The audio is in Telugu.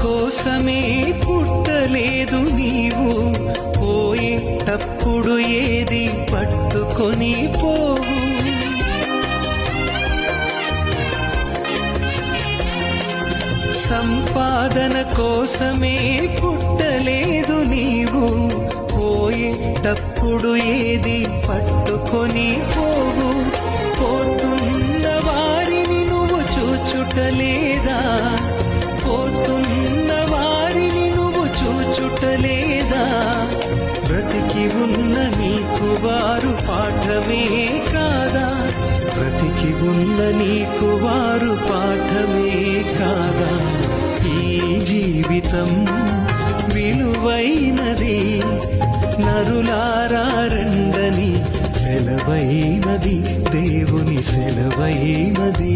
కోసమే పుట్టలేదు నీవు, పోయేటప్పుడు ఏది పట్టుకొని పోవు. సంపాదన కోసమే పుట్టలేదు నీవు, పోయేటప్పుడు ఏది పట్టుకొని పోవు. పోతున్న వారిని నువ్వు చూచుటలేదా, పోతున్న వారిని నువ్వు చూచుటలేదా. బ్రతికి ఉన్న నీకు వారు పాఠమే కాదా, బ్రతికి ఉన్న నీకు వారు పాఠమే కాదా. ఈ జీవితం విలువైనది, నరులారా రండని సెలవైనది, దేవుని సెలవైనది.